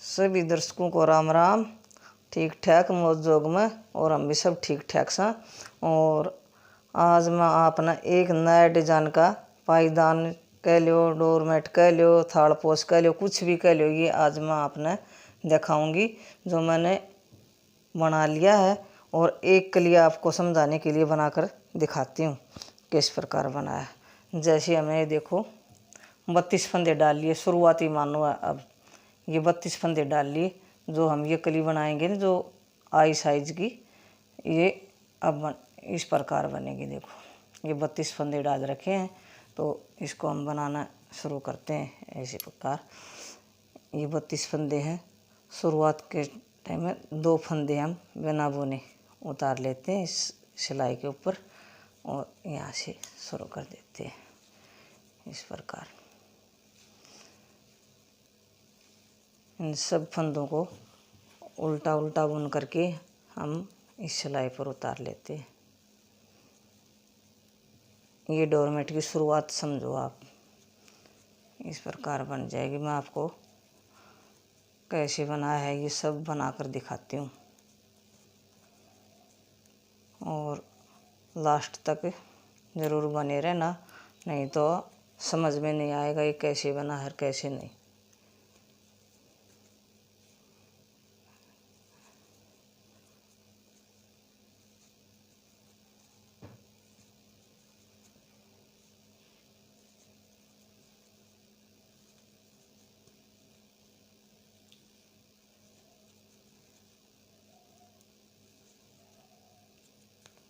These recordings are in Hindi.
सभी दर्शकों को राम राम। ठीक ठाक मौज जोग में और हम भी सब ठीक ठाक सा। और आज मैं अपना एक नया डिजाइन का पायदान कह लो, डोरमेट कह लो, थाल पोस कह लो, कुछ भी कह लो, ये आज मैं आपने दिखाऊंगी जो मैंने बना लिया है। और एक कली आपको समझाने के लिए बनाकर दिखाती हूँ किस प्रकार बना है। जैसे हमें ये देखो 32 फंदे डाल लिए, शुरुआती मानो है। अब ये 32 फंदे डाल लिए जो हम ये कली बनाएंगे ना, जो आई साइज की, ये अब इस प्रकार बनेगी। देखो ये 32 फंदे डाल रखे हैं, तो इसको हम बनाना शुरू करते हैं। इसी प्रकार ये 32 फंदे हैं। शुरुआत के टाइम में 2 फंदे हम बिना बुने उतार लेते हैं इस सिलाई के ऊपर और यहाँ से शुरू कर देते हैं इस प्रकार। इन सब फंदों को उल्टा उल्टा बुन करके हम इस सिलाई पर उतार लेते हैं। ये डोरमेट की शुरुआत समझो आप, इस प्रकार बन जाएगी। मैं आपको कैसे बनाया है ये सब बनाकर दिखाती हूँ और लास्ट तक ज़रूर बने रहना, नहीं तो समझ में नहीं आएगा ये कैसे बना है कैसे नहीं।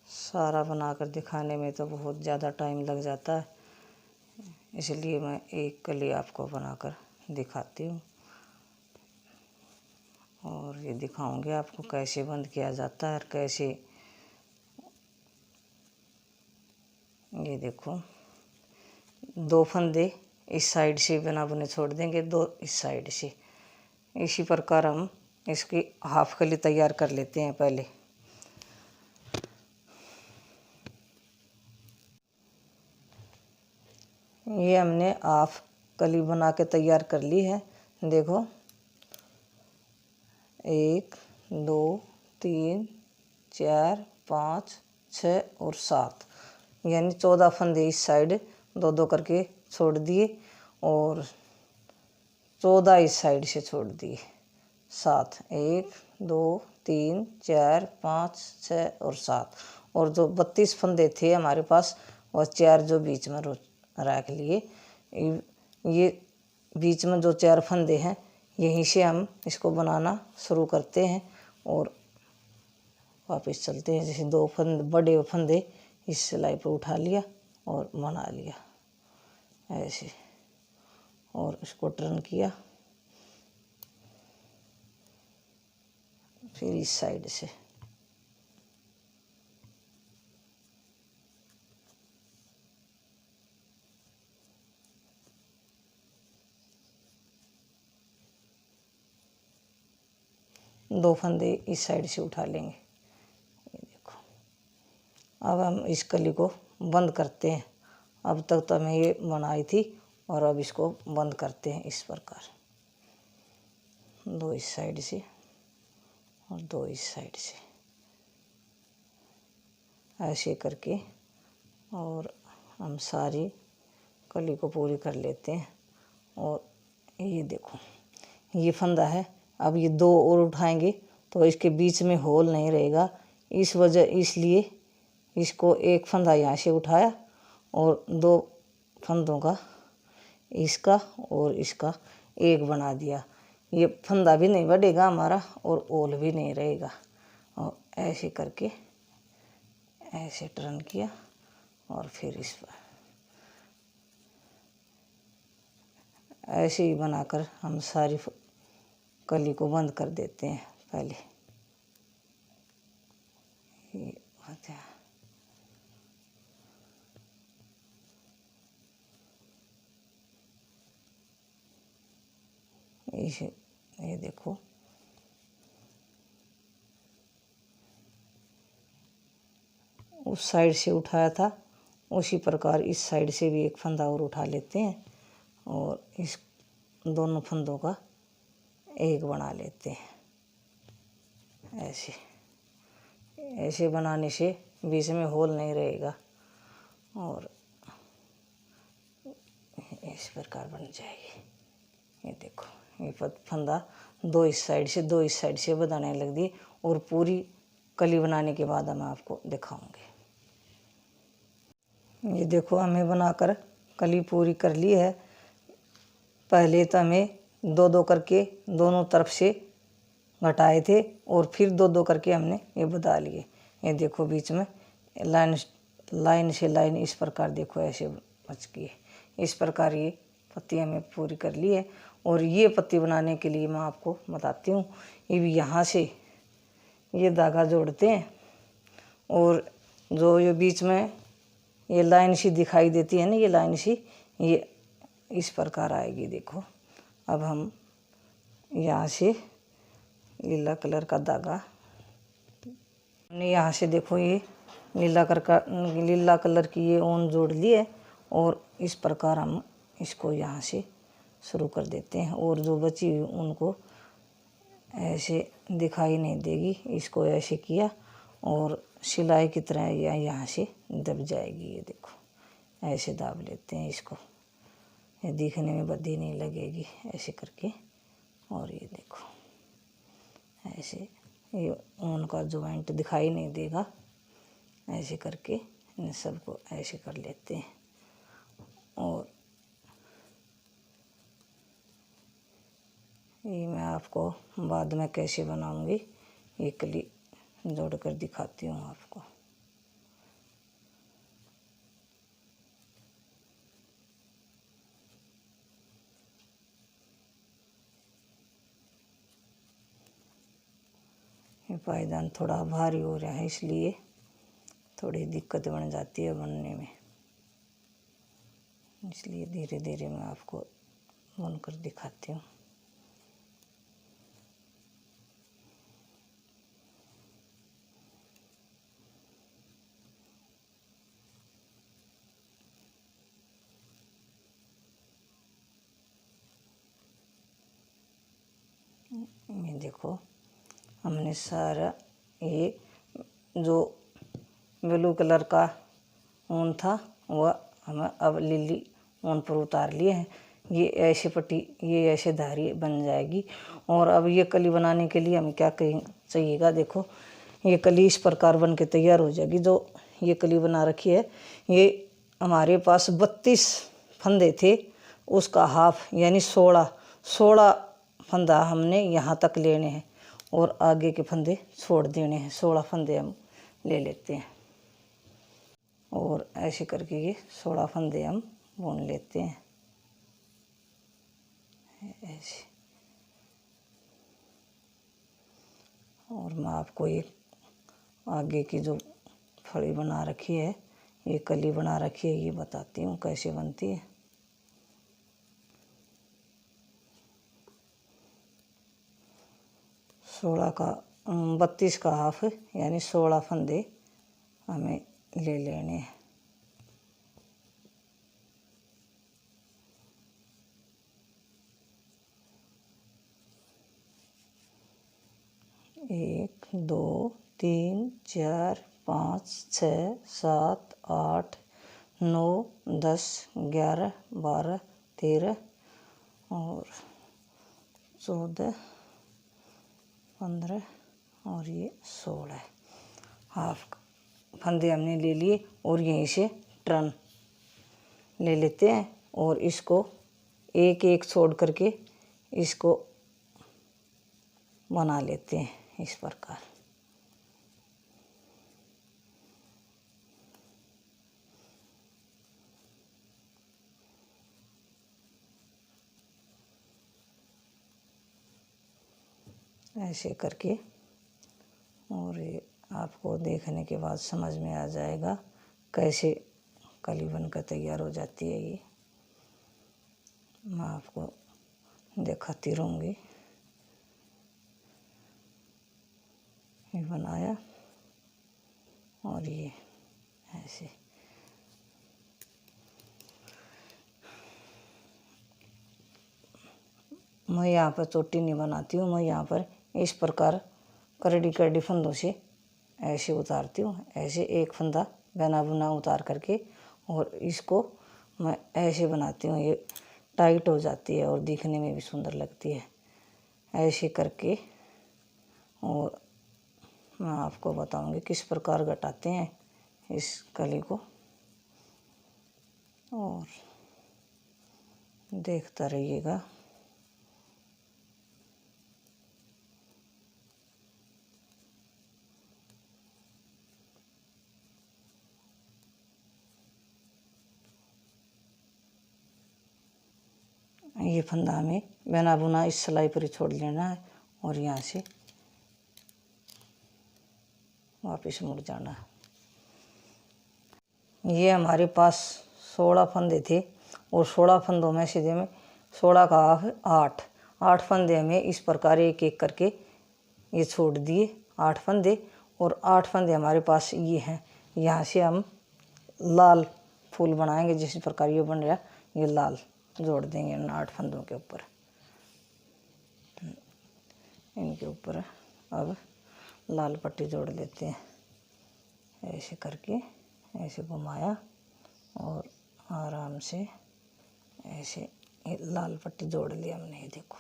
सारा बनाकर दिखाने में तो बहुत ज़्यादा टाइम लग जाता है, इसलिए मैं एक कली आपको बनाकर दिखाती हूँ और ये दिखाऊंगी आपको कैसे बंद किया जाता है और कैसे। ये देखो 2 फंदे इस साइड से बिना बुने छोड़ देंगे, 2 इस साइड से। इसी प्रकार हम इसकी हाफ कली तैयार कर लेते हैं पहले। ये हमने हाफ कली बना के तैयार कर ली है। देखो 1 2 3 4 5 6 और 7, यानी 14 फंदे इस साइड 2-2 करके छोड़ दिए और 14 इस साइड से छोड़ दिए। 7 1 2 3 4 5 6 और 7, और जो 32 फंदे थे हमारे पास वह 4 जो बीच में रख लिए। ये बीच में जो 4 फंदे हैं यहीं से हम इसको बनाना शुरू करते हैं और वापस चलते हैं। जैसे 2 फंदे बड़े फंदे इस सिलाई पर उठा लिया और बना लिया ऐसे, और इसको टर्न किया फिर इस साइड से। दो फंदे इस साइड से उठा लेंगे। ये देखो अब हम इस कली को बंद करते हैं। अब तक तो हमें ये बनाई थी और अब इसको बंद करते हैं इस प्रकार। 2 इस साइड से और 2 इस साइड से ऐसे करके, और हम सारी कली को पूरी कर लेते हैं। और ये देखो ये फंदा है, अब ये 2 और उठाएंगे तो इसके बीच में होल नहीं रहेगा, इसलिए इसको एक फंदा यहाँ से उठाया और 2 फंदों का इसका और इसका एक बना दिया। ये फंदा भी नहीं बढ़ेगा हमारा और होल भी नहीं रहेगा। और ऐसे करके ऐसे टर्न किया और फिर इस पर ऐसे ही बनाकर हम सारी कली को बंद कर देते हैं। पहले ये होता है, ये देखो उस साइड से उठाया था उसी प्रकार इस साइड से भी एक फंदा और उठा लेते हैं और इस दोनों फंदों का एक बना लेते हैं। ऐसे ऐसे बनाने से बीच में होल नहीं रहेगा और इस प्रकार बन जाएगी। ये देखो, ये फंदा दो इस साइड से बनाने लग दी और पूरी कली बनाने के बाद मैं आपको दिखाऊंगी। ये देखो, हमें बनाकर कली पूरी कर ली है। पहले तो हमें दो दो करके दोनों तरफ से घटाए थे और फिर दो दो करके हमने ये बता लिए। ये देखो, बीच में लाइन से लाइन इस प्रकार देखो ऐसे बच गई। इस प्रकार ये पत्ती हमें पूरी कर ली है। और ये पत्ती बनाने के लिए मैं आपको बताती हूँ। ये भी यहाँ से ये धागा जोड़ते हैं और जो ये बीच में ये लाइन सी दिखाई देती है ना, ये लाइन सी ये इस प्रकार आएगी। देखो, अब हम यहाँ से नीला कलर का धागा हमने यहाँ से देखो ये नीला कलर की ये ऊन जोड़ ली है और इस प्रकार हम इसको यहाँ से शुरू कर देते हैं। और जो बची हुई उनको ऐसे दिखाई नहीं देगी, इसको ऐसे किया और सिलाई की तरह यहाँ से दब जाएगी। ये देखो, ऐसे दाब लेते हैं इसको, ये दिखने में बद्दी नहीं लगेगी ऐसे करके। और ये देखो, ऐसे ये ऊन का जॉइंट दिखाई नहीं देगा। ऐसे करके इन सबको ऐसे कर लेते हैं। और ये मैं आपको बाद में कैसे बनाऊंगी ये कली जोड़ कर दिखाती हूँ आपको। ये पायदान थोड़ा भारी हो रहा है, इसलिए थोड़ी दिक्कत बन जाती है बनने में, इसलिए धीरे धीरे मैं आपको बुन कर दिखाती हूँ। ये देखो, हमने सारा ये जो ब्लू कलर का ऊन था वह हमें अब लिली ऊन पर उतार लिए हैं। ये ऐसे पट्टी, ये ऐसे धारी बन जाएगी। और अब ये कली बनाने के लिए हमें क्या चाहिएगा, देखो, ये कली इस प्रकार बन के तैयार हो जाएगी। जो ये कली बना रखी है, ये हमारे पास 32 फंदे थे, उसका हाफ यानी 16 फंदा हमने यहाँ तक लेने हैं और आगे के फंदे छोड़ देने हैं। 16 फंदे हम ले लेते हैं और ऐसे करके ये 16 फंदे हम बुन लेते हैं ऐसे। और मैं आपको ये आगे की जो फड़ी बना रखी है, ये कली बना रखी है, ये बताती हूँ कैसे बनती है। सोलह का 32 का हाफ यानी 16 फंदे हमें ले लेने हैं। एक, दो, तीन, चार, 5, 6, 7, 8, 9, 10, 11, 12, 13 और 14, 15 और ये 16 हाफ फंदे हमने ले लिए। और यहीं से टर्न ले लेते हैं और इसको एक एक छोड़ करके इसको बना लेते हैं इस प्रकार। ऐसे करके, और ये आपको देखने के बाद समझ में आ जाएगा कैसे कली बनकर तैयार हो जाती है। ये मैं आपको दिखाती रहूँगी। ये बनाया और ये ऐसे मैं यहाँ पर चोटी नहीं बनाती हूँ। मैं यहाँ पर इस प्रकार करड़ी करड़ी फंदों से ऐसे उतारती हूँ। ऐसे एक फंदा बना बुना उतार करके और इसको मैं ऐसे बनाती हूँ। ये टाइट हो जाती है और दिखने में भी सुंदर लगती है ऐसे करके। और मैं आपको बताऊंगी किस प्रकार घटाते हैं इस कली को, और देखता रहिएगा। ये फंदा हमें बिना बुना इस सिलाई पर ही छोड़ लेना है और यहाँ से वापस मुड़ जाना है। ये हमारे पास 16 फंदे थे और 16 फंदों में सीधे में 16 का हाफ 8 फंदे हमें इस प्रकार एक एक करके ये छोड़ दिए 8 फंदे। और 8 फंदे हमारे पास ये हैं। यहाँ से हम लाल फूल बनाएंगे जिस प्रकार ये बन रहा, ये लाल जोड़ देंगे इन 8 फंदों के ऊपर। इनके ऊपर अब लाल पट्टी जोड़ लेते हैं ऐसे करके। ऐसे घुमाया और आराम से ऐसे लाल पट्टी जोड़ लिया हमने। ये देखो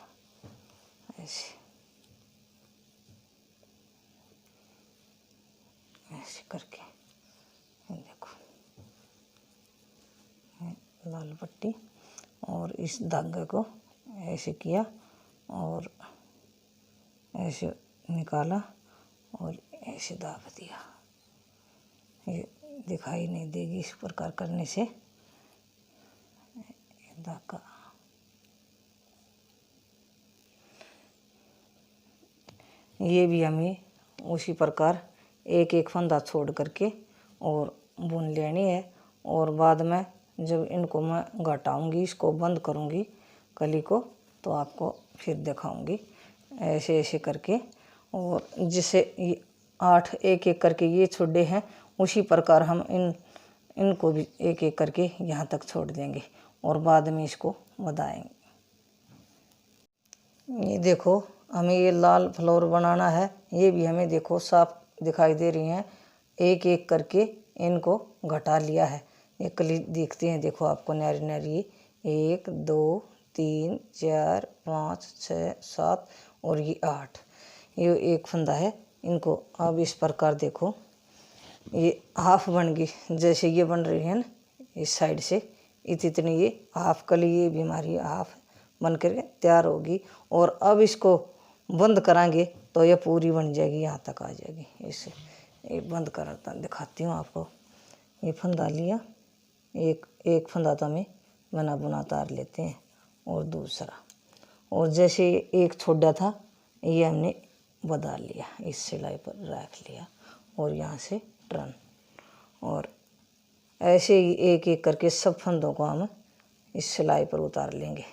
ऐसे ऐसे करके ये देखो लाल पट्टी। और इस धागे को ऐसे किया और ऐसे निकाला और ऐसे दाब दिया। ये दिखाई नहीं देगी इस प्रकार करने से धागा। ये भी हमें उसी प्रकार एक एक फंदा छोड़ करके और बुन लेनी है। और बाद में जब इनको मैं घटाऊंगी, इसको बंद करूंगी कली को, तो आपको फिर दिखाऊंगी ऐसे ऐसे करके। और जिसे 8 एक एक करके ये छोड़े हैं उसी प्रकार हम इनको भी एक एक करके यहाँ तक छोड़ देंगे और बाद में इसको बढ़ाएंगे। ये देखो हमें ये लाल फ्लावर बनाना है। ये भी हमें देखो साफ दिखाई दे रही हैं। एक एक करके इनको घटा लिया है। ये कली दिखती हैं देखो आपको नारी नारी। 1 2 3 4 5 6 7 और ये 8। ये एक फंदा है। इनको अब इस प्रकार देखो ये हाफ बन गई। जैसे ये बन रही है ना इस साइड से इतनी ये हाफ कली ये भी हमारी हाफ बन कर तैयार होगी। और अब इसको बंद कराएंगे तो ये पूरी बन जाएगी, यहाँ तक आ जाएगी। इसे ये बंद करता दिखाती हूँ आपको। ये फंदा लिया, एक फंदा तो हमें बना बुना तार लेते हैं और दूसरा, और जैसे एक छोड़ा था ये हमने बदल लिया, इस सिलाई पर रख लिया और यहाँ से टर्न। और ऐसे ही एक एक करके सब फंदों को हम इस सिलाई पर उतार लेंगे।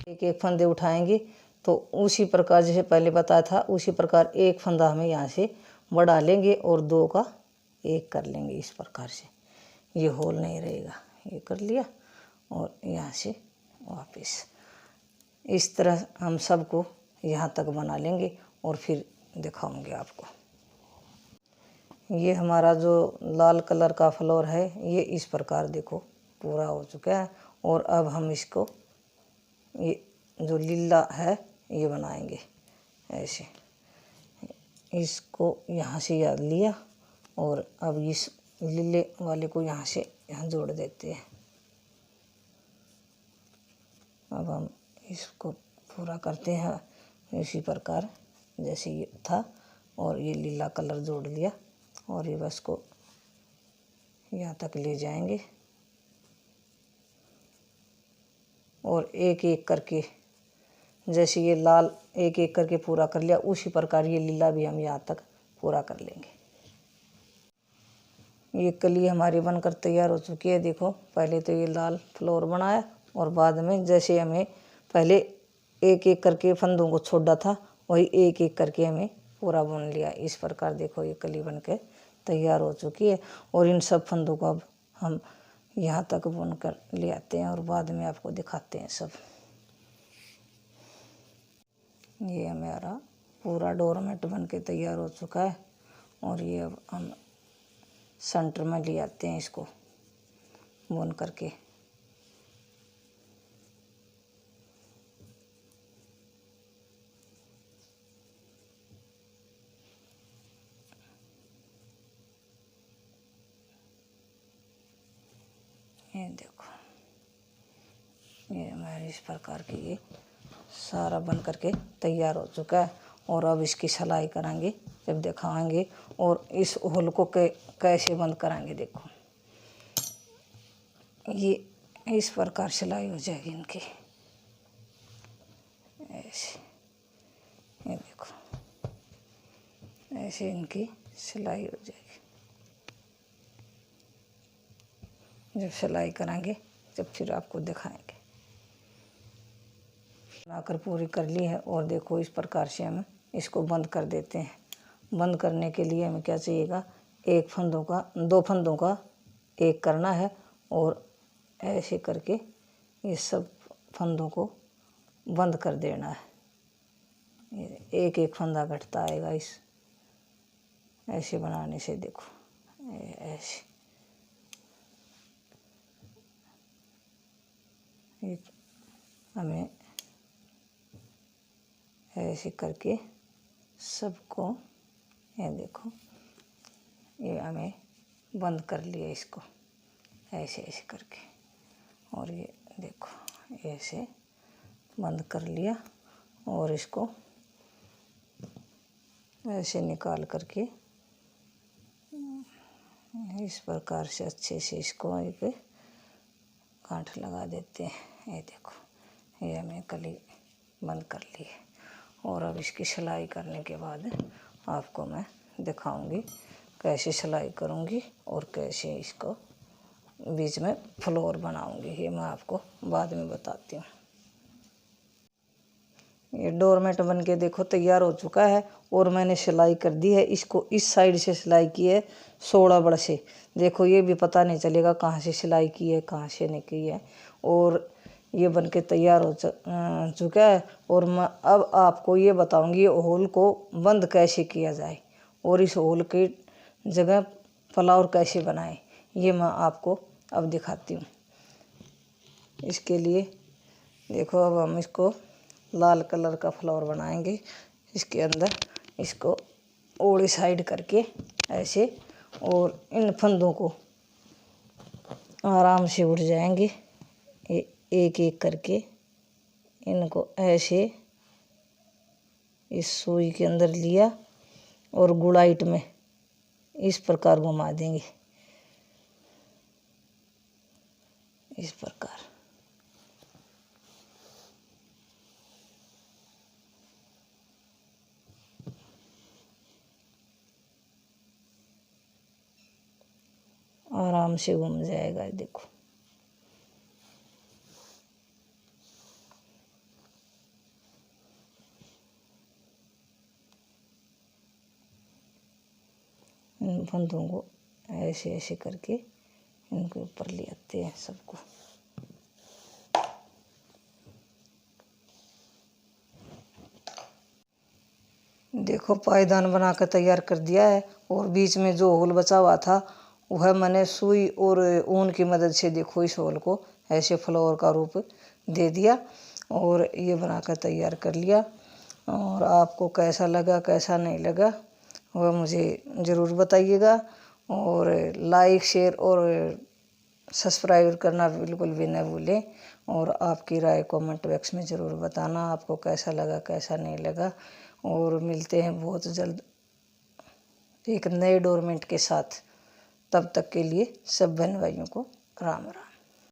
एक एक फंदे उठाएंगे तो उसी प्रकार जैसे पहले बताया था उसी प्रकार एक फंदा हमें यहाँ से बढ़ा लेंगे और 2 का 1 कर लेंगे। इस प्रकार से ये होल नहीं रहेगा। ये कर लिया और यहाँ से वापस इस तरह हम सबको यहाँ तक बना लेंगे और फिर दिखाऊंगे आपको। ये हमारा जो लाल कलर का फ्लावर है ये इस प्रकार देखो पूरा हो चुका है। और अब हम इसको ये जो लीला है ये बनाएंगे ऐसे। इसको यहाँ से याद लिया और अब इस लीले वाले को यहाँ से यहाँ जोड़ देते हैं। अब हम इसको पूरा करते हैं इसी प्रकार जैसे ये था। और ये लीला कलर जोड़ लिया और ये बस को यहाँ तक ले जाएंगे और एक एक करके जैसे ये लाल एक एक करके पूरा कर लिया उसी प्रकार ये लीला भी हम यहाँ तक पूरा कर लेंगे। ये कली हमारी बनकर तैयार हो चुकी है। देखो पहले तो ये लाल फ्लावर बनाया और बाद में जैसे हमें पहले एक एक करके फंदों को छोड़ा था वही एक एक करके हमें पूरा बुन लिया। इस प्रकार देखो ये कली बनकर तैयार हो चुकी है। और इन सब फंदों को अब हम यहाँ तक बुन कर ले आते हैं और बाद में आपको दिखाते हैं सब। ये हमारा पूरा डोरमेट बन के तैयार हो चुका है। और ये अब हम सेंटर में ले आते हैं इसको बुन करके। ये देखो, ये हमारे इस प्रकार के ये सारा बन करके तैयार हो चुका है। और अब इसकी सिलाई कराएंगे जब दिखाएंगे। और इस होल को कैसे बंद कराएंगे, देखो ये इस प्रकार सिलाई हो जाएगी इनकी, ऐसे। ये देखो, ऐसे इनकी सिलाई हो जाएगी। जब सिलाई कराएंगे जब फिर आपको दिखाएंगे। बनाकर पूरी कर ली है। और देखो इस प्रकार से हम इसको बंद कर देते हैं। बंद करने के लिए हमें क्या चाहिएगा, एक फंदों का, दो फंदों का एक करना है। और ऐसे करके ये सब फंदों को बंद कर देना है। एक एक फंदा घटता आएगा इस ऐसे बनाने से। देखो ऐसे हमें ऐसे करके सबको, ये देखो, ये हमें बंद कर लिया इसको ऐसे ऐसे करके। और ये देखो ऐसे बंद कर लिया। और इसको ऐसे निकाल करके इस प्रकार से अच्छे से इसको एक गांठ लगा देते हैं। ये देखो, ये हमें कली बंद कर ली है। और अब इसकी सिलाई करने के बाद आपको मैं दिखाऊंगी कैसे सिलाई करूंगी और कैसे इसको बीच में फ्लोर बनाऊंगी। ये मैं आपको बाद में बताती हूँ। ये डोरमेट बन के देखो तैयार हो चुका है। और मैंने सिलाई कर दी है। इसको इस साइड से सिलाई की है 16 बड़ से। देखो ये भी पता नहीं चलेगा कहाँ से सिलाई की है कहाँ से नहीं की है। और ये बन के तैयार हो चुका है। और मैं अब आपको ये बताऊंगी होल को बंद कैसे किया जाए और इस होल की जगह फ्लावर कैसे बनाएं, ये मैं आपको अब दिखाती हूँ। इसके लिए देखो, अब हम इसको लाल कलर का फ्लावर बनाएंगे। इसके अंदर इसको ओड़ी साइड करके ऐसे, और इन फंदों को आराम से उठ जाएंगे। एक एक करके इनको ऐसे इस सुई के अंदर लिया और गुड़ाइट में इस प्रकार घुमा देंगे, इस प्रकार। आराम से घूम जाएगा। देखो इन फंदों को ऐसे ऐसे करके इनके ऊपर ले आते हैं सबको। देखो पायदान बना कर तैयार कर दिया है। और बीच में जो होल बचा हुआ था वह मैंने सुई और ऊन की मदद से देखो इस होल को ऐसे फ्लावर का रूप दे दिया। और ये बनाकर तैयार कर लिया। और आपको कैसा लगा कैसा नहीं लगा वह मुझे ज़रूर बताइएगा। और लाइक शेयर और सब्सक्राइब करना बिल्कुल भी न भूलें। और आपकी राय कमेंट बॉक्स में ज़रूर बताना आपको कैसा लगा कैसा नहीं लगा। और मिलते हैं बहुत जल्द एक नए डोरमेट के साथ। तब तक के लिए सब बहन भाइयों को राम राम।